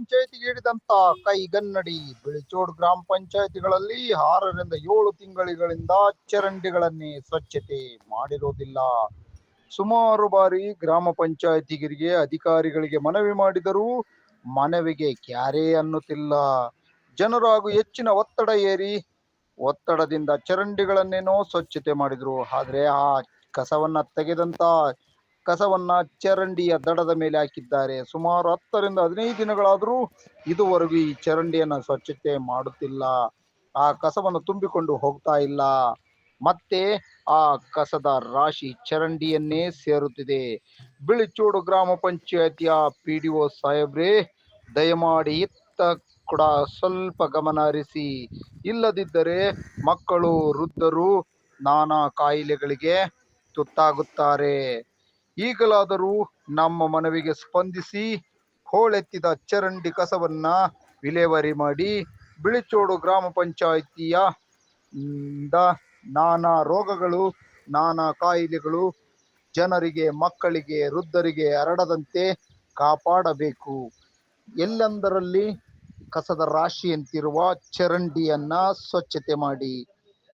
ಪಂಚಾಯತಿಗೆ ಹಿಡಿದಂತ ಕೈಗನ್ನಡಿ. ಬಿಳಿಚೋಡ್ ಗ್ರಾಮ ಪಂಚಾಯತಿಗಳಲ್ಲಿ 6ರಿಂದ 7 ತಿಂಗಳಿಗಳಿಂದ ಚರಂಡಿಗಳನ್ನೇ ಸ್ವಚ್ಛತೆ ಮಾಡಿರುವುದಿಲ್ಲ. ಸುಮಾರು ಬಾರಿ ಗ್ರಾಮ ಪಂಚಾಯತಿಗರಿಗೆ ಅಧಿಕಾರಿಗಳಿಗೆ ಮನವಿ ಮಾಡಿದರೂ ಮನವಿಗೆ ಕ್ಯಾರೆ ಅನ್ನುತ್ತಿಲ್ಲ. ಜನರು ಹಾಗೂ ಹೆಚ್ಚಿನ ಒತ್ತಡ ಏರಿ ಒತ್ತಡದಿಂದ ಚರಂಡಿಗಳನ್ನೇನೋ ಸ್ವಚ್ಛತೆ ಮಾಡಿದ್ರು. ಆದ್ರೆ ಆ ಕಸವನ್ನ ಚರಂಡಿಯ ದಡದ ಮೇಲೆ ಹಾಕಿದ್ದಾರೆ. ಸುಮಾರು 10ರಿಂದ 15 ದಿನಗಳಾದರೂ ಇದುವರೆಗೂ ಈ ಚರಂಡಿಯನ್ನ ಸ್ವಚ್ಛತೆ ಮಾಡುತ್ತಿಲ್ಲ. ಆ ಕಸವನ್ನು ತುಂಬಿಕೊಂಡು ಹೋಗ್ತಾ ಇಲ್ಲ. ಮತ್ತೆ ಆ ಕಸದ ರಾಶಿ ಚರಂಡಿಯನ್ನೇ ಸೇರುತ್ತಿದೆ. ಬಿಳಿಚೋಡು ಗ್ರಾಮ ಪಂಚಾಯತಿಯ PDO ಸಾಹೇಬ್ರೆ, ದಯಮಾಡಿ ಇತ್ತ ಕೂಡ ಸ್ವಲ್ಪ ಗಮನ ಹರಿಸಿ. ಇಲ್ಲದಿದ್ದರೆ ಮಕ್ಕಳು, ವೃದ್ಧರು ನಾನಾ ಕಾಯಿಲೆಗಳಿಗೆ ತುತ್ತಾಗುತ್ತಾರೆ. ಈಗಲಾದರೂ ನಮ್ಮ ಮನವಿಗೆ ಸ್ಪಂದಿಸಿ ಹೂಳೆತ್ತಿದ ಚರಂಡಿ ಕಸವನ್ನ ವಿಲೇವಾರಿ ಮಾಡಿ. ಬಿಳಿಚೋಡು ಗ್ರಾಮ ಪಂಚಾಯಿತಿಯ ನಾನಾ ರೋಗಗಳು, ನಾನಾ ಕಾಯಿಲೆಗಳು ಜನರಿಗೆ, ಮಕ್ಕಳಿಗೆ, ವೃದ್ಧರಿಗೆ ಹರಡದಂತೆ ಕಾಪಾಡಬೇಕು. ಎಲ್ಲೆಂದರಲ್ಲಿ ಕಸದ ರಾಶಿಯಂತಿರುವ ಚರಂಡಿಯನ್ನ ಸ್ವಚ್ಛತೆ ಮಾಡಿ.